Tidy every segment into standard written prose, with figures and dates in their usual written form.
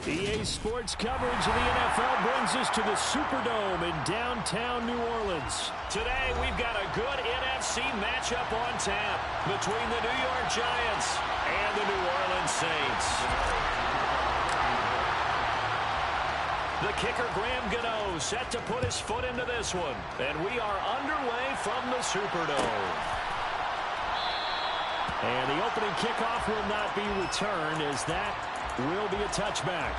EA Sports coverage of the NFL brings us to the Superdome in downtown New Orleans. Today, we've got a good NFC matchup on tap between the New York Giants and the New Orleans Saints. The kicker, Graham Gano, set to put his foot into this one. And we are underway from the Superdome. And the opening kickoff will not be returned, as that will be a touchback.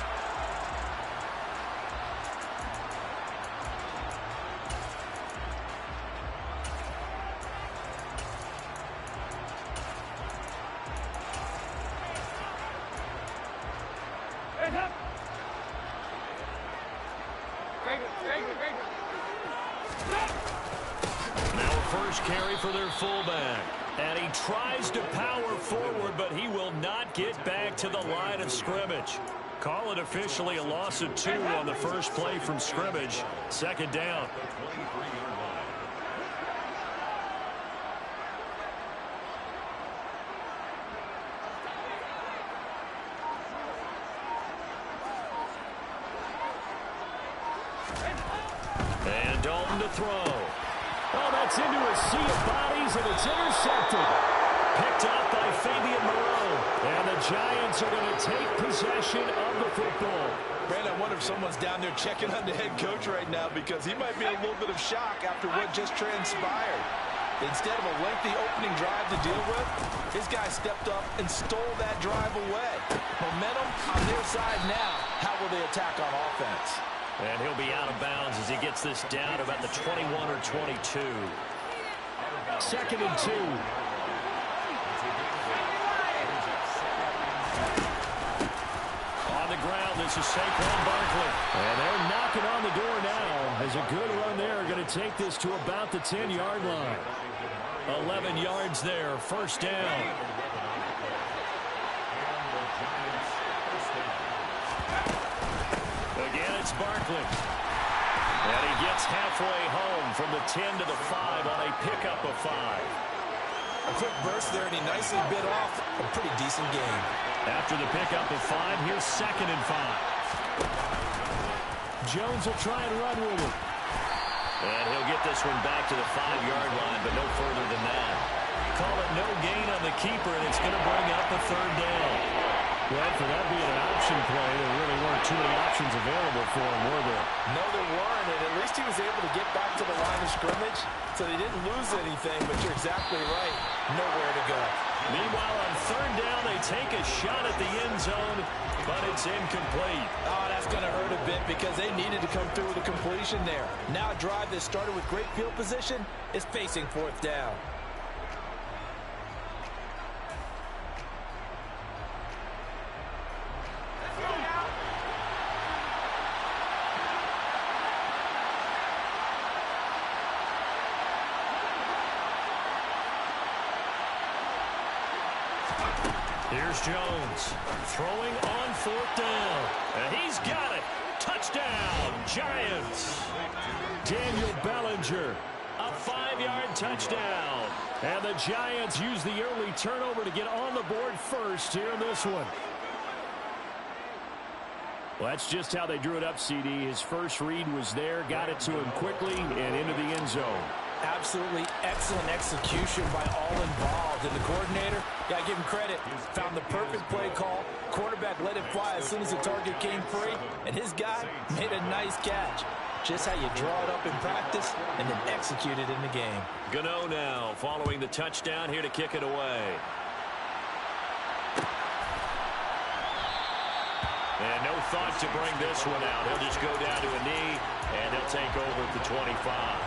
Now a first carry for their fullback. And he tries to power forward, but he will not get back to the line of scrimmage. Call it officially a loss of 2 on the first play from scrimmage. Second down. And Dalton to throw. Oh, that's into a sea of bodies, and it's intercepted. Picked up by Fabian Moreau. And the Giants are going to take possession of the football. Brandon, I wonder if someone's down there checking on the head coach right now, because he might be in a little bit of shock after what just transpired. Instead of a lengthy opening drive to deal with, his guy stepped up and stole that drive away. Momentum on their side now. How will they attack on offense? And he'll be out of bounds as he gets this down about the 21 or 22. Second and 2. On the ground, this is Saquon Barkley. And they're knocking on the door now as a good run there. Going to take this to about the 10-yard line. 11 yards there, first down. Again, it's Barkley. And he gets halfway home from the 10 to the 5 on a pickup of 5. A quick burst there, and he nicely bit off a pretty decent game. After the pickup of 5, here's second and 5. Jones will try and run with it. And he'll get this one back to the 5-yard line, but no further than that. Call it no gain on the keeper, and it's going to bring up a third down. Well, for that being an option play, there really weren't too many options available for him, were there? No, there weren't, and at least he was able to get back to the line of scrimmage, so they didn't lose anything, but you're exactly right. Nowhere to go. Meanwhile, on third down, they take a shot at the end zone, but it's incomplete. Oh, that's going to hurt a bit because they needed to come through with a completion there. Now a drive that started with great field position is facing fourth down. Here's Jones throwing on fourth down. And he's got it. Touchdown, Giants. Daniel Bellinger, a 5-yard touchdown. And the Giants use the early turnover to get on the board first here in this one. Well, that's just how they drew it up, CD. His first read was there, got it to him quickly, and into the end zone. Absolutely excellent execution by all involved. And the coordinator, got to give him credit, found the perfect play call. Quarterback let it fly as soon as the target came free, and his guy made a nice catch. Just how you draw it up in practice and then execute it in the game. Gano now following the touchdown here to kick it away. And no thought to bring this one out. He'll just go down to a knee, and he'll take over at the 25.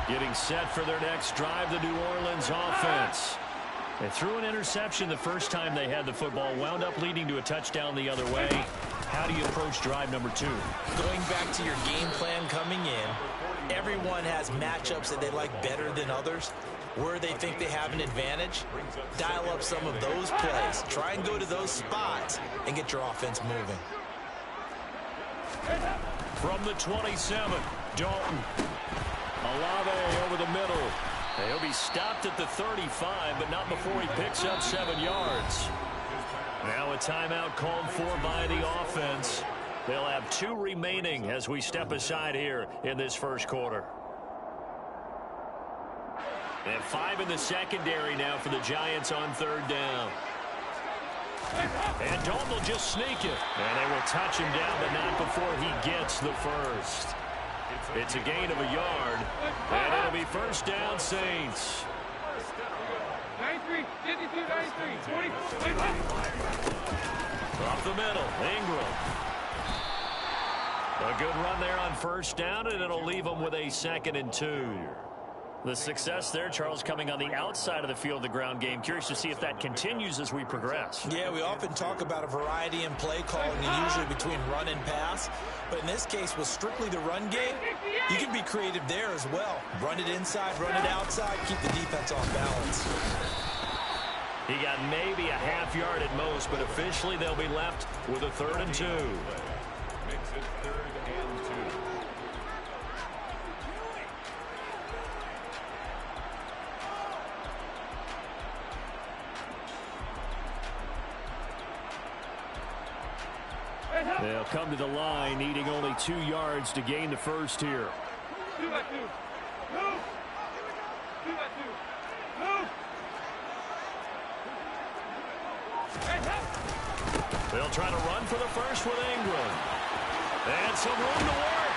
Getting set for their next drive, the New Orleans offense. They threw an interception the first time they had the football, wound up leading to a touchdown the other way. How do you approach drive number 2? Going back to your game plan coming in, everyone has matchups that they like better than others. Where they think they have an advantage, dial up some of those plays. Try and go to those spots and get your offense moving. From the 27, Dalton. Olave over the middle. He'll be stopped at the 35, but not before he picks up 7 yards. Now a timeout called for by the offense. They'll have 2 remaining as we step aside here in this first quarter. They have 5 in the secondary now for the Giants on 3rd down. And Dalton will just sneak it. And they will touch him down, but not before he gets the first. It's a gain of a yard, and it'll be first down, Saints. 93, 52, 93, 20. Off the middle, Ingram. A good run there on first down, and it'll leave them with a 2nd and 2. The success there, Charles, coming on the outside of the field, the ground game. Curious to see if that continues as we progress. Yeah, we often talk about a variety in play calling, and usually between run and pass. But in this case, with strictly the run game, you can be creative there as well. Run it inside, run it outside, keep the defense off balance. He got maybe a half yard at most, but officially they'll be left with a 3rd and 2. Makes it 3rd and 2. They'll come to the line, needing only 2 yards to gain the first here. 2 by 2. Move. 2 by 2. Move. They'll try to run for the first with Ingram. And some room to work.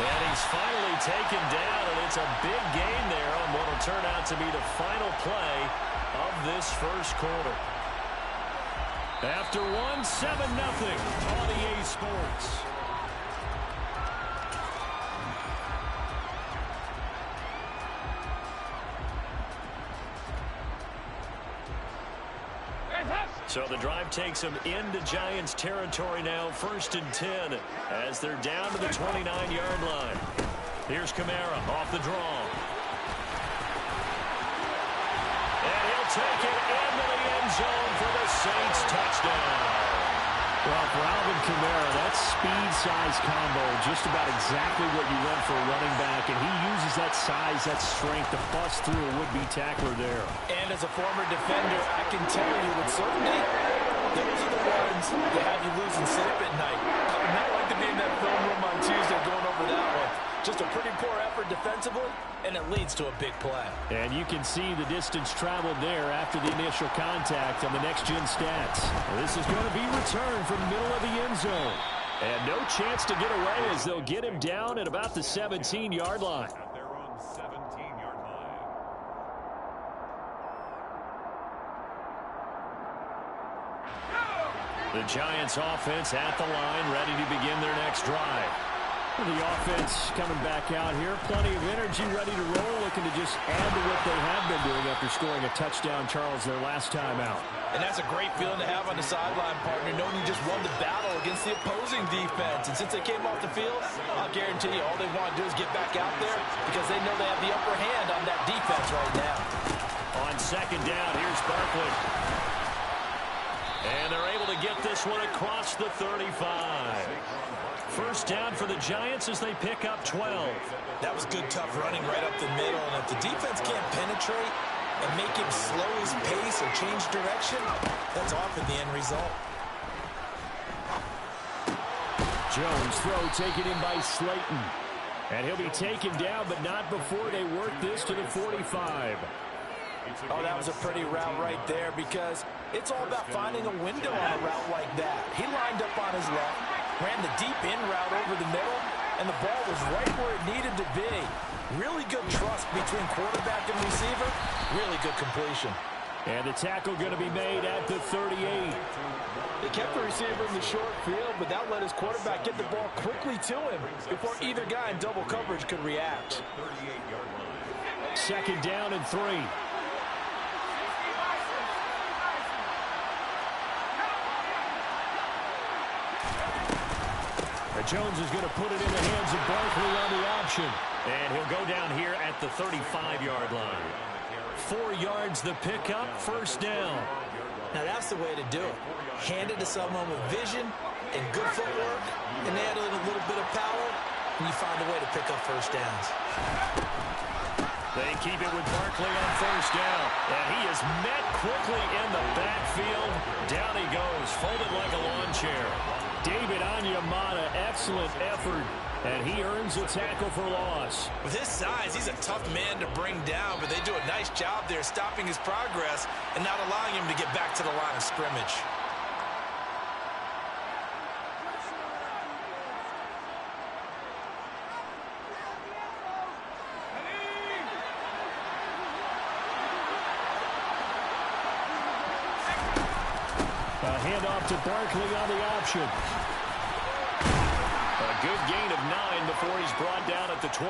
And he's finally taken down, and it's a big gain there on what will turn out to be the final play of this first quarter. After 1, 7-0 on EA Sports. So the drive takes them into Giants territory now, 1st and 10, as they're down to the 29-yard line. Here's Kamara off the draw. And he'll take it into the end zone for the Saints touchdown. Well, for Alvin Kamara, that speed-size combo, just about exactly what you want for a running back, and he uses that size, that strength to bust through a would-be tackler there. And as a former defender, I can tell you with certainty, those are the ones that have you losing sleep at night. I would not like to be in that film room on Tuesday going over that one. Just a pretty poor effort defensively, and it leads to a big play. And you can see the distance traveled there after the initial contact on the next-gen stats. This is going to be returned from the middle of the end zone. And no chance to get away as they'll get him down at about the 17-yard line. They're on 17-yard line. The Giants offense at the line, ready to begin their next drive. The offense coming back out here. Plenty of energy, ready to roll, looking to just add to what they have been doing after scoring a touchdown, Charles, their last time out. And that's a great feeling to have on the sideline, partner, knowing you just won the battle against the opposing defense. And since they came off the field, I'll guarantee you all they want to do is get back out there because they know they have the upper hand on that defense right now. On 2nd down, here's Barkley. And they're able to get this one across the 35. First down for the Giants as they pick up 12. That was good, tough running right up the middle. And if the defense can't penetrate and make him slow his pace or change direction, that's often the end result. Jones throw taken in by Slayton. And he'll be taken down, but not before they work this to the 45. Oh, that was a pretty route right there because it's all about finding a window on a route like that. He lined up on his left, ran the deep in route over the middle, and the ball was right where it needed to be. Really good trust between quarterback and receiver. Really good completion. And the tackle going to be made at the 38. They kept the receiver in the short field, but that let his quarterback get the ball quickly to him before either guy in double coverage could react. 2nd down and 3. Jones is going to put it in the hands of Barkley on the option. And he'll go down here at the 35-yard line. 4 yards the pickup, first down. Now that's the way to do it. Hand it to someone with vision and good footwork, and add in a little bit of power, and you find a way to pick up first downs. They keep it with Barkley on first down. And he is met quickly in the backfield. Down he goes, folded like a lawn chair. David Onyemata, excellent effort. And he earns a tackle for loss. With his size, he's a tough man to bring down, but they do a nice job there stopping his progress and not allowing him to get back to the line of scrimmage. A handoff to Barkley on the option. A good gain of 9 before he's brought down at the 28.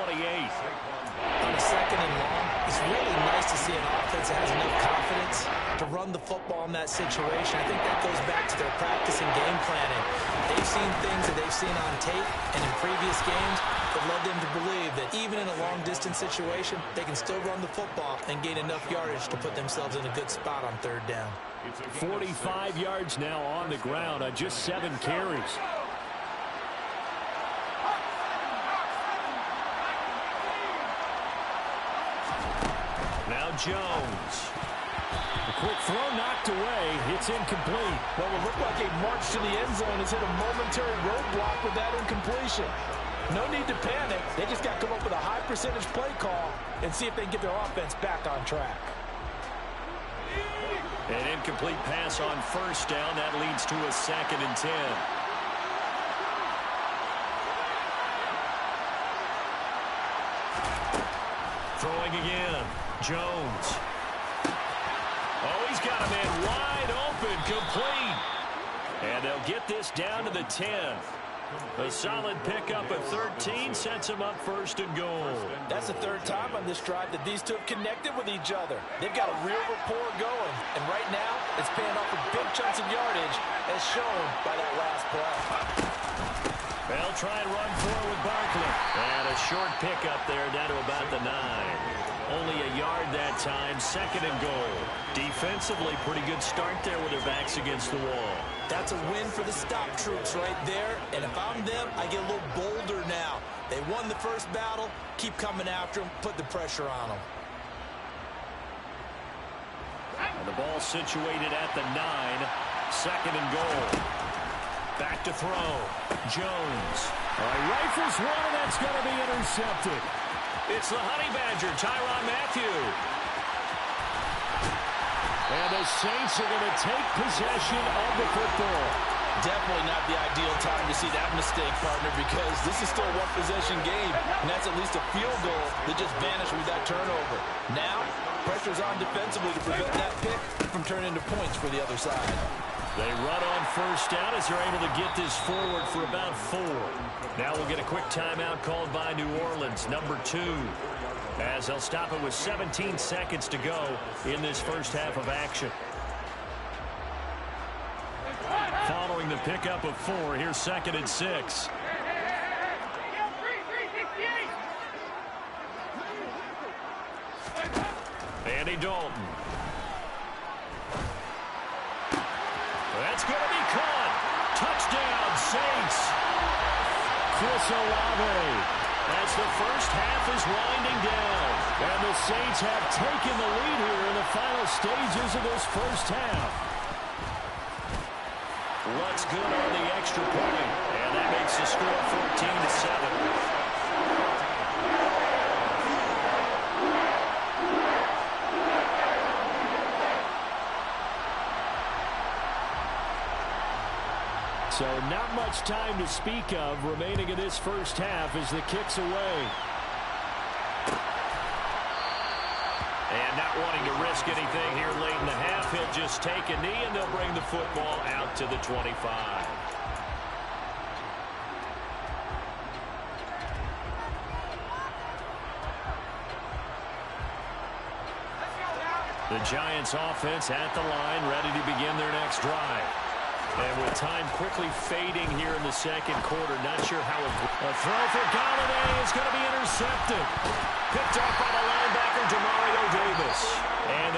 On a second and long, it's really nice to see an offense that has enough confidence to run the football in that situation. I think that goes back to their practice and game planning. They've seen things that they've seen on tape and in previous games that led them to believe that even in a long-distance situation, they can still run the football and gain enough yardage to put themselves in a good spot on third down. 45 yards now on the ground on just 7 carries. Now Jones. A quick throw knocked away. It's incomplete. Well, it looked like a march to the end zone has hit a momentary roadblock with that incompletion. No need to panic. They just got to come up with a high percentage play call and see if they can get their offense back on track. An incomplete pass on first down. That leads to a 2nd and 10. Throwing again. Jones. Oh, he's got a man wide open, complete. And they'll get this down to the 10. A solid pickup of 13 sets him up 1st and goal. That's the 3rd time on this drive that these two have connected with each other. They've got a real rapport going. And right now, it's paying off with big chunks of yardage, as shown by that last play. They'll try and run forward with Barkley. And a short pickup there down to about the 9. Only a yard that time, 2nd and goal. Defensively, pretty good start there with their backs against the wall. That's a win for the stop troops right there. And if I'm them, I get a little bolder now. They won the first battle. Keep coming after them. Put the pressure on them. And the ball situated at the 9. 2nd and goal. Back to throw. Jones. Rifles one, and that's going to be intercepted. It's the Honey Badger, Tyrann Mathieu. And the Saints are going to take possession of the football. Definitely not the ideal time to see that mistake, partner, because this is still a one-possession game, and that's at least a field goal that just vanished with that turnover. Now, pressure's on defensively to prevent that pick from turning into points for the other side. They run on first down as they're able to get this forward for about 4. Now we'll get a quick timeout called by New Orleans, number 2. As they'll stop it with 17 seconds to go in this first half of action. Following the pickup of 4, here's 2nd and 6. Andy Dalton. That's going to be caught. Touchdown, Saints. Chris Olave. As the first half is winding down. And the Saints have taken the lead here in the final stages of this first half. What's good on the extra point? And that makes the score 14-7. So not much time to speak of remaining in this first half as the kick's away. And not wanting to risk anything here late in the half, he'll just take a knee and they'll bring the football out to the 25. The Giants offense at the line, ready to begin their next drive. And with time quickly fading here in the second quarter, not sure how a throw for Golladay is going to be intercepted. Picked up by the linebacker, Demario Davis. And